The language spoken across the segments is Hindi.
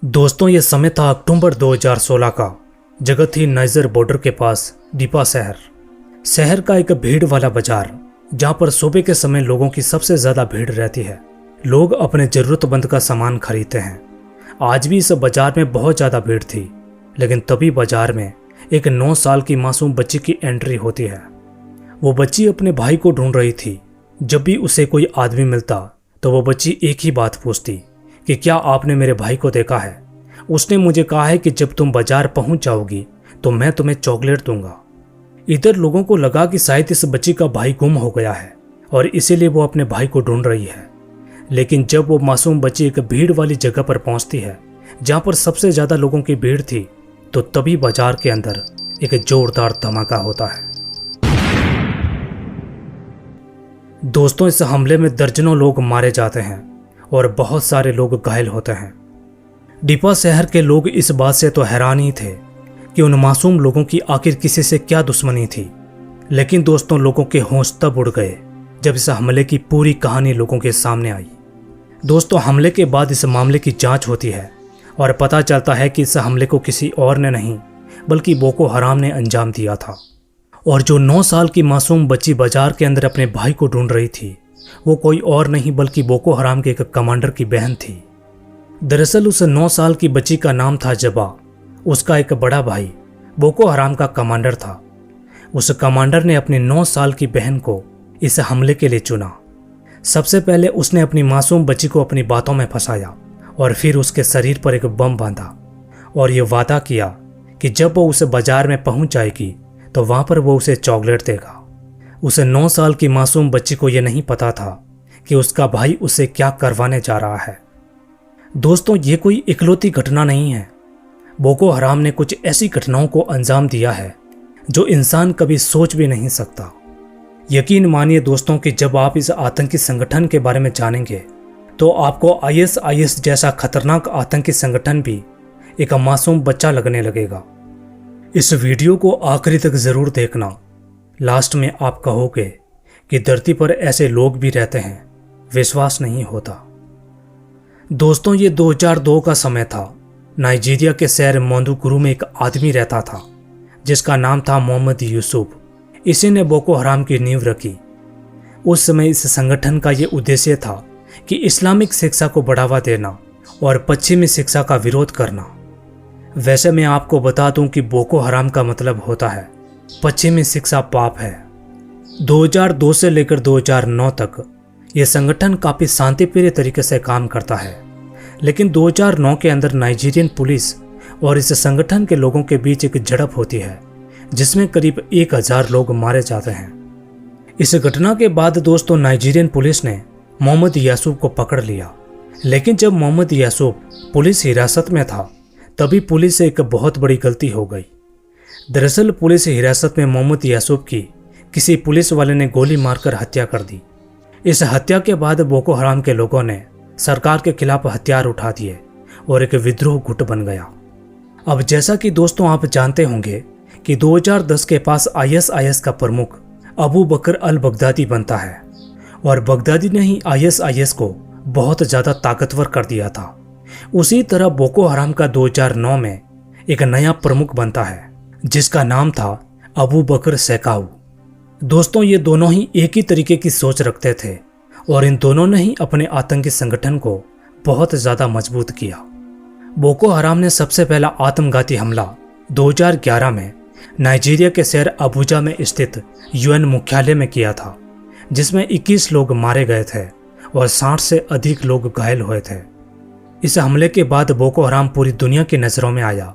दोस्तों ये समय था अक्टूबर 2016 का। जगह थी नाइजर बॉर्डर के पास डिपा शहर का एक भीड़ वाला बाजार, जहां पर सुबह के समय लोगों की सबसे ज्यादा भीड़ रहती है। लोग अपने जरूरतमंद का सामान खरीदते हैं। आज भी इस बाजार में बहुत ज्यादा भीड़ थी, लेकिन तभी बाजार में एक 9 साल की मासूम बच्ची की एंट्री होती है। वो बच्ची अपने भाई को ढूंढ रही थी। जब भी उसे कोई आदमी मिलता तो वो बच्ची एक ही बात पूछती कि क्या आपने मेरे भाई को देखा है? उसने मुझे कहा है कि जब तुम बाजार पहुंच जाओगी तो मैं तुम्हें चॉकलेट दूंगा। इधर लोगों को लगा कि शायद इस बच्ची का भाई गुम हो गया है और इसीलिए वो अपने भाई को ढूंढ रही है। लेकिन जब वो मासूम बच्ची एक भीड़ वाली जगह पर पहुंचती है जहां पर सबसे ज्यादा लोगों की भीड़ थी, तो तभी बाजार के अंदर एक जोरदार धमाका होता है। दोस्तों, इस हमले में दर्जनों लोग मारे जाते हैं और बहुत सारे लोग घायल होते हैं। डिपा शहर के लोग इस बात से तो हैरान ही थे कि उन मासूम लोगों की आखिर किसी से क्या दुश्मनी थी। लेकिन दोस्तों, लोगों के होश तब उड़ गए जब इस हमले की पूरी कहानी लोगों के सामने आई। दोस्तों, हमले के बाद इस मामले की जांच होती है और पता चलता है कि इस हमले को किसी और ने नहीं बल्कि बोको हराम ने अंजाम दिया था। और जो 9 साल की मासूम बच्ची बाजार के अंदर अपने भाई को ढूंढ रही थी, वो कोई और नहीं बल्कि बोको हराम के एक कमांडर की बहन थी। दरअसल उस 9 साल की बच्ची का नाम था जबा। उसका एक बड़ा भाई बोको हराम का कमांडर था। उस कमांडर ने अपनी 9 साल की बहन को इस हमले के लिए चुना। सबसे पहले उसने अपनी मासूम बच्ची को अपनी बातों में फंसाया और फिर उसके शरीर पर एक बम बांधा और ये वादा किया कि जब वो उस बाजार में पहुंच जाएगी तो वहां पर वो उसे चॉकलेट देगा। उसे 9 साल की मासूम बच्ची को यह नहीं पता था कि उसका भाई उसे क्या करवाने जा रहा है। दोस्तों, ये कोई इकलौती घटना नहीं है। बोको हराम ने कुछ ऐसी घटनाओं को अंजाम दिया है जो इंसान कभी सोच भी नहीं सकता। यकीन मानिए दोस्तों कि जब आप इस आतंकी संगठन के बारे में जानेंगे तो आपको आईएसआईएस जैसा खतरनाक आतंकी संगठन भी एक मासूम बच्चा लगने लगेगा। इस वीडियो को आखिरी तक जरूर देखना। लास्ट में आप कहोगे कि धरती पर ऐसे लोग भी रहते हैं, विश्वास नहीं होता। दोस्तों, ये 2002 का समय था। नाइजीरिया के शहर मोंदुगुरु में एक आदमी रहता था जिसका नाम था मोहम्मद यूसुफ। इसी ने बोको हराम की नींव रखी। उस समय इस संगठन का ये उद्देश्य था कि इस्लामिक शिक्षा को बढ़ावा देना और पश्चिमी शिक्षा का विरोध करना। वैसे मैं आपको बता दूं कि बोको हराम का मतलब होता है पश्चिमी शिक्षा पाप है। 2002 से लेकर 2009 तक यह संगठन काफी शांतिप्रिय तरीके से काम करता है। लेकिन 2009 के अंदर नाइजीरियन पुलिस और इस संगठन के लोगों के बीच एक झड़प होती है जिसमें करीब 1000 लोग मारे जाते हैं। इस घटना के बाद दोस्तों नाइजीरियन पुलिस ने मोहम्मद यासूफ को पकड़ लिया। लेकिन जब मोहम्मद यासूफ पुलिस हिरासत में था तभी पुलिस से एक बहुत बड़ी गलती हो गई। दरअसल पुलिस हिरासत में मोहम्मद यासूफ की किसी पुलिस वाले ने गोली मारकर हत्या कर दी। इस हत्या के बाद बोको हराम के लोगों ने सरकार के खिलाफ हथियार उठा दिए और एक विद्रोह गुट बन गया। अब जैसा कि दोस्तों आप जानते होंगे कि 2010 के पास आईएसआईएस का प्रमुख अबू बकर अल बगदादी बनता है और बगदादी ने ही आईएसआईएस को बहुत ज्यादा ताकतवर कर दिया था। उसी तरह बोको हराम का 2009 में एक नया प्रमुख बनता है जिसका नाम था अबू बकर सेकाऊ। दोस्तों, ये दोनों ही एक ही तरीके की सोच रखते थे और इन दोनों ने ही अपने आतंकी संगठन को बहुत ज्यादा मजबूत किया। बोको हराम ने सबसे पहला आत्मघाती हमला 2011 में नाइजीरिया के शहर अबुजा में स्थित यूएन मुख्यालय में किया था, जिसमें 21 लोग मारे गए थे और 60 से अधिक लोग घायल हुए थे। इस हमले के बाद बोको हराम पूरी दुनिया की नजरों में आया।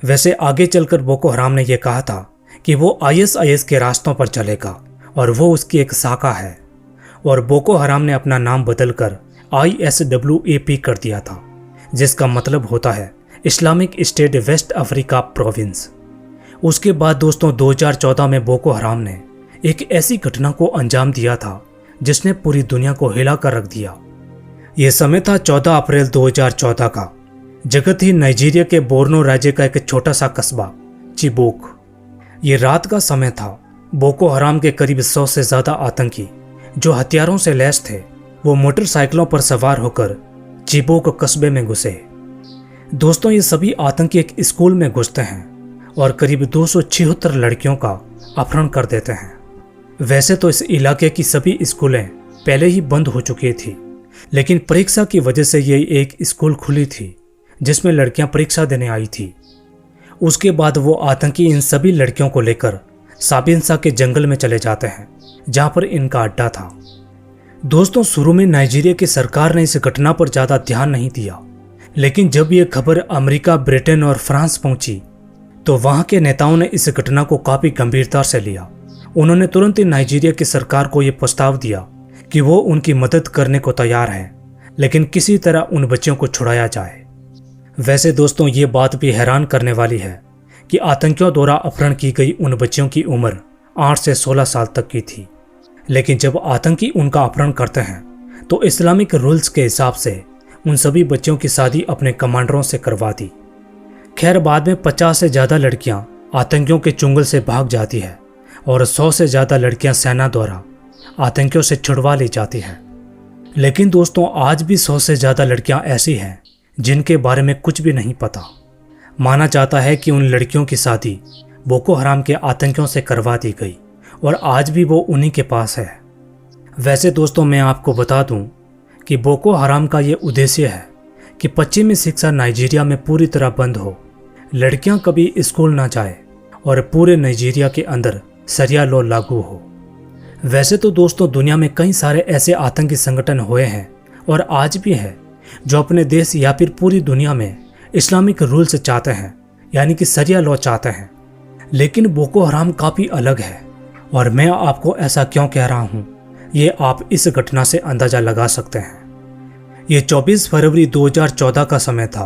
वैसे आगे चलकर बोको हराम ने यह कहा था कि वो आईएसआईएस के रास्तों पर चलेगा और वो उसकी एक शाखा है। और बोको हराम ने अपना नाम बदलकर ISWAP कर दिया था, जिसका मतलब होता है Islamic State West Africa Province. उसके बाद दोस्तों 2014 में बोको हराम ने एक ऐसी घटना को अंजाम दिया था जिसने पूरी दुनिया को हिला कर रख दिया। यह समय था 14 अप्रैल 2014 का। जगह थी नाइजीरिया के बोर्नो राज्य का एक छोटा सा कस्बा चिबोक। ये रात का समय था। बोको हराम के करीब 100 से ज्यादा आतंकी जो हथियारों से लैस थे वो मोटरसाइकिलों पर सवार होकर चिबोक कस्बे में घुसे। दोस्तों, ये सभी आतंकी एक स्कूल में घुसते हैं और करीब 276 लड़कियों का अपहरण कर देते हैं। वैसे तो इस इलाके की सभी स्कूलें पहले ही बंद हो चुकी थी, लेकिन परीक्षा की वजह से ये एक स्कूल खुली थी जिसमें लड़कियां परीक्षा देने आई थी। उसके बाद वो आतंकी इन सभी लड़कियों को लेकर साबिनसा के जंगल में चले जाते हैं जहां पर इनका अड्डा था। दोस्तों, शुरू में नाइजीरिया की सरकार ने इस घटना पर ज्यादा ध्यान नहीं दिया, लेकिन जब यह खबर अमेरिका, ब्रिटेन और फ्रांस पहुंची तो वहां के नेताओं ने इस घटना को काफी गंभीरता से लिया। उन्होंने तुरंत ही नाइजीरिया की सरकार को यह प्रस्ताव दिया कि वो उनकी मदद करने को तैयार है, लेकिन किसी तरह उन बच्चों को छुड़ाया जाए। वैसे दोस्तों, ये बात भी हैरान करने वाली है कि आतंकियों द्वारा अपहरण की गई उन बच्चियों की उम्र 8 से 16 साल तक की थी, लेकिन जब आतंकी उनका अपहरण करते हैं तो इस्लामिक रूल्स के हिसाब से उन सभी बच्चियों की शादी अपने कमांडरों से करवा दी। खैर, बाद में 50 से ज़्यादा लड़कियां आतंकियों के चुंगल से भाग जाती है और 100 से ज़्यादा लड़कियां सेना द्वारा आतंकियों से छुड़वा ली जाती हैं। लेकिन दोस्तों, आज भी 100 से ज़्यादा लड़कियां ऐसी हैं जिनके बारे में कुछ भी नहीं पता। माना जाता है कि उन लड़कियों की शादी बोको हराम के आतंकियों से करवा दी गई और आज भी वो उन्हीं के पास है। वैसे दोस्तों, मैं आपको बता दूं कि बोको हराम का ये उद्देश्य है कि पश्चिमी शिक्षा नाइजीरिया में पूरी तरह बंद हो, लड़कियां कभी स्कूल ना जाए और पूरे नाइजीरिया के अंदर शरिया लॉ लागू हो। वैसे तो दोस्तों, दुनिया में कई सारे ऐसे आतंकी संगठन हुए हैं और आज भी है जो अपने देश या फिर पूरी दुनिया में इस्लामिक रूल्स चाहते हैं, यानी कि शरिया लॉ चाहते हैं। लेकिन बोको हराम काफ़ी अलग है और मैं आपको ऐसा क्यों कह रहा हूँ ये आप इस घटना से अंदाज़ा लगा सकते हैं। ये 24 फरवरी 2014 का समय था।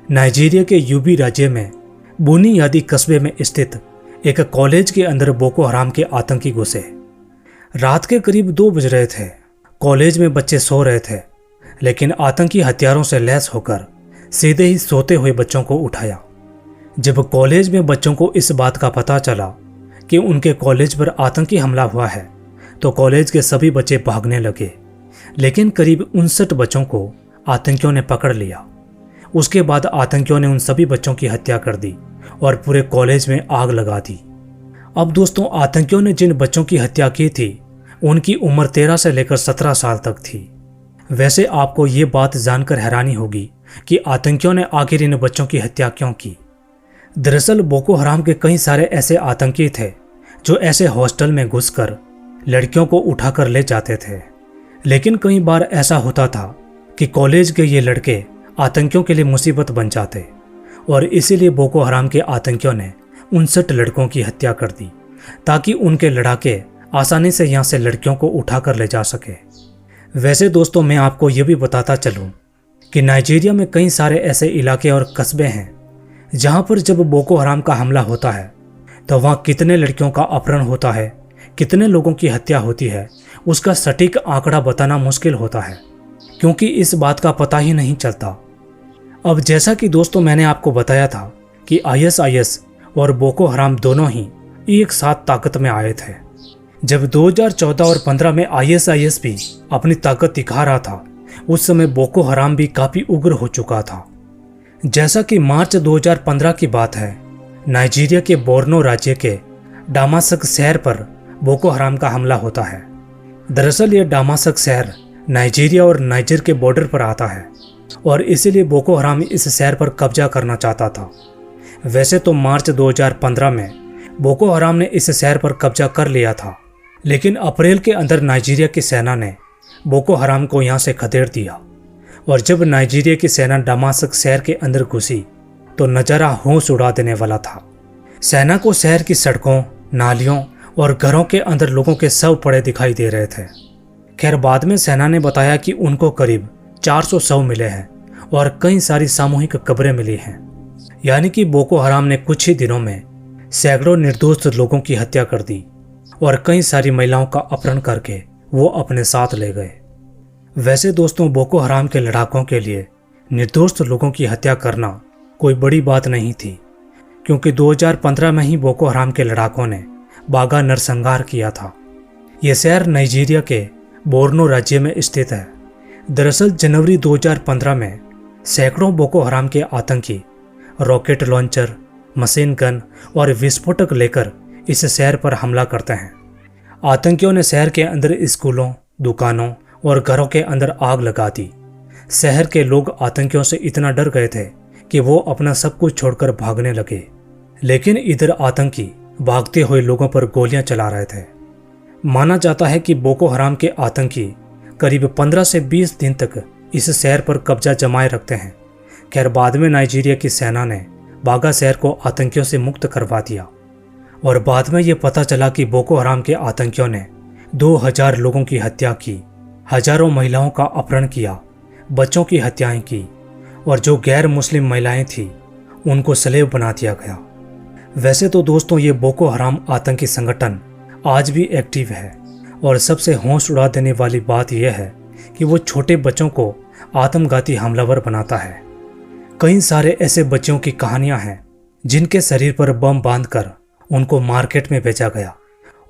नाइजीरिया के यूबी राज्य में बुनियादी कस्बे में स्थित एक कॉलेज के अंदर बोको हराम के आतंकी घुसे। रात के करीब 2 बज रहे थे। कॉलेज में बच्चे सो रहे थे, लेकिन आतंकी हथियारों से लैस होकर सीधे ही सोते हुए बच्चों को उठाया। जब कॉलेज में बच्चों को इस बात का पता चला कि उनके कॉलेज पर आतंकी हमला हुआ है तो कॉलेज के सभी बच्चे भागने लगे, लेकिन करीब 59 बच्चों को आतंकियों ने पकड़ लिया। उसके बाद आतंकियों ने उन सभी बच्चों की हत्या कर दी और पूरे कॉलेज में आग लगा दी। अब दोस्तों, आतंकियों ने जिन बच्चों की हत्या की थी उनकी उम्र 13 से लेकर 17 साल तक थी। वैसे आपको ये बात जानकर हैरानी होगी कि आतंकियों ने आखिर इन बच्चों की हत्या क्यों की। दरअसल बोको हराम के कई सारे ऐसे आतंकी थे जो ऐसे हॉस्टल में घुसकर लड़कियों को उठाकर ले जाते थे, लेकिन कई बार ऐसा होता था कि कॉलेज के ये लड़के आतंकियों के लिए मुसीबत बन जाते और इसीलिए बोको हराम के आतंकियों ने 59 लड़कों की हत्या कर दी ताकि उनके लड़ाके आसानी से यहाँ से लड़कियों को उठाकर ले जा सके। वैसे दोस्तों, मैं आपको ये भी बताता चलूँ कि नाइजीरिया में कई सारे ऐसे इलाके और कस्बे हैं जहाँ पर जब बोको हराम का हमला होता है तो वहाँ कितने लड़कियों का अपहरण होता है, कितने लोगों की हत्या होती है, उसका सटीक आंकड़ा बताना मुश्किल होता है क्योंकि इस बात का पता ही नहीं चलता। अब जैसा कि दोस्तों मैंने आपको बताया था कि ISIS और बोको हराम दोनों ही एक साथ ताकत में आए थे। जब 2014 और 15 में ISIS भी अपनी ताकत दिखा रहा था, उस समय बोको हराम भी काफ़ी उग्र हो चुका था। जैसा कि मार्च 2015 की बात है, नाइजीरिया के बोर्नो राज्य के डामासक शहर पर बोको हराम का हमला होता है। दरअसल ये डामासक शहर नाइजीरिया और नाइजर के बॉर्डर पर आता है और इसीलिए बोको हराम इस शहर पर कब्जा करना चाहता था। वैसे तो मार्च 2015 में बोको हराम ने इस शहर पर कब्जा कर लिया था, लेकिन अप्रैल के अंदर नाइजीरिया की सेना ने बोको हराम को यहाँ से खदेड़ दिया और जब नाइजीरिया की सेना डामासक शहर के अंदर घुसी तो नज़ारा होश उड़ा देने वाला था। सेना को शहर की सड़कों, नालियों और घरों के अंदर लोगों के शव पड़े दिखाई दे रहे थे। खैर, बाद में सेना ने बताया कि उनको करीब 400 शव मिले हैं और कई सारी सामूहिक कब्रें मिली हैं, यानी कि बोको हराम ने कुछ ही दिनों में सैकड़ों निर्दोष लोगों की हत्या कर दी और कई सारी महिलाओं का अपहरण करके वो अपने साथ ले गए। वैसे दोस्तों, बोको हराम के लड़ाकों के लिए निर्दोष लोगों की हत्या करना कोई बड़ी बात नहीं थी, क्योंकि 2015 में ही बोको हराम के लड़ाकों ने बागा नरसंहार किया था। यह शहर नाइजीरिया के बोर्नो राज्य में स्थित है। दरअसल जनवरी 2015 में सैकड़ों बोको हराम के आतंकी रॉकेट लॉन्चर, मशीन गन और विस्फोटक लेकर इस शहर पर हमला करते हैं। आतंकियों ने शहर के अंदर स्कूलों, दुकानों और घरों के अंदर आग लगा दी। शहर के लोग आतंकियों से इतना डर गए थे कि वो अपना सब कुछ छोड़कर भागने लगे। लेकिन इधर आतंकी भागते हुए लोगों पर गोलियां चला रहे थे। माना जाता है कि बोको हराम के आतंकी करीब 15 से 20 दिन तक इस शहर पर कब्जा जमाए रखते हैं। खैर, बाद में नाइजीरिया की सेना ने बागा शहर को आतंकियों से मुक्त करवा दिया और बाद में ये पता चला कि बोको हराम के आतंकियों ने 2000 लोगों की हत्या की, हजारों महिलाओं का अपहरण किया, बच्चों की हत्याएं की और जो गैर मुस्लिम महिलाएं थीं उनको स्लेव बना दिया गया। वैसे तो दोस्तों, ये बोको हराम आतंकी संगठन आज भी एक्टिव है और सबसे होश उड़ा देने वाली बात यह है कि वो छोटे बच्चों को आत्मघाती हमलावर बनाता है। कई सारे ऐसे बच्चों की कहानियां हैं जिनके शरीर पर बम बांधकर उनको मार्केट में बेचा गया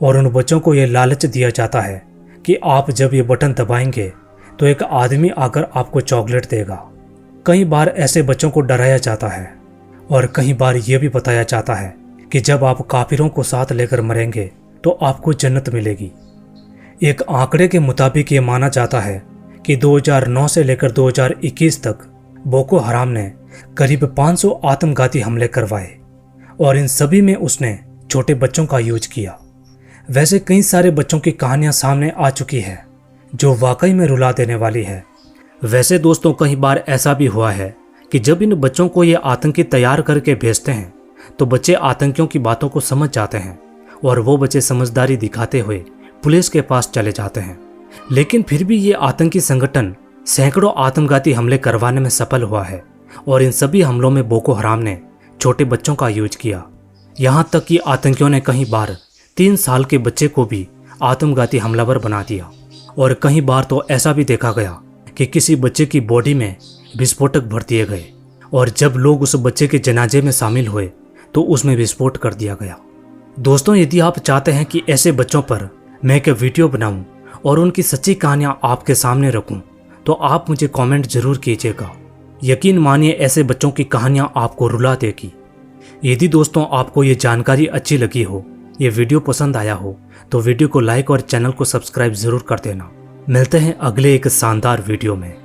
और उन बच्चों को यह लालच दिया जाता है कि आप जब ये बटन दबाएंगे तो एक आदमी आकर आपको चॉकलेट देगा। कई बार ऐसे बच्चों को डराया जाता है और कई बार यह भी बताया जाता है कि जब आप काफिरों को साथ लेकर मरेंगे तो आपको जन्नत मिलेगी। एक आंकड़े के मुताबिक ये माना जाता है कि 2009 से लेकर 2021 तक बोको हराम ने करीब 500 आत्मघाती हमले करवाए और इन सभी में उसने छोटे बच्चों का यूज किया। वैसे कई सारे बच्चों की कहानियां सामने आ चुकी है जो वाकई में रुला देने वाली है। वैसे दोस्तों, कई बार ऐसा भी हुआ है कि जब इन बच्चों को ये आतंकी तैयार करके भेजते हैं तो बच्चे आतंकियों की बातों को समझ जाते हैं और वो बच्चे समझदारी दिखाते हुए पुलिस के पास चले जाते हैं। लेकिन फिर भी ये आतंकी संगठन सैकड़ों आत्मघाती हमले करवाने में सफल हुआ है और इन सभी हमलों में बोको हराम ने छोटे बच्चों का यूज किया। यहाँ तक कि आतंकियों ने कई बार 3 साल के बच्चे को भी आत्मघाती हमलावर बना दिया और कई बार तो ऐसा भी देखा गया कि किसी बच्चे की बॉडी में विस्फोटक भर दिए गए और जब लोग उस बच्चे के जनाजे में शामिल हुए तो उसमें विस्फोट कर दिया गया। दोस्तों, यदि आप चाहते हैं कि ऐसे बच्चों पर मैं एक वीडियो बनाऊं और उनकी सच्ची कहानियां आपके सामने रखूं तो आप मुझे कमेंट जरूर कीजिएगा। यकीन मानिए, ऐसे बच्चों की कहानियां आपको रुला देगी। यदि दोस्तों आपको ये जानकारी अच्छी लगी हो, ये वीडियो पसंद आया हो तो वीडियो को लाइक और चैनल को सब्सक्राइब जरूर कर देना। मिलते हैं अगले एक शानदार वीडियो में।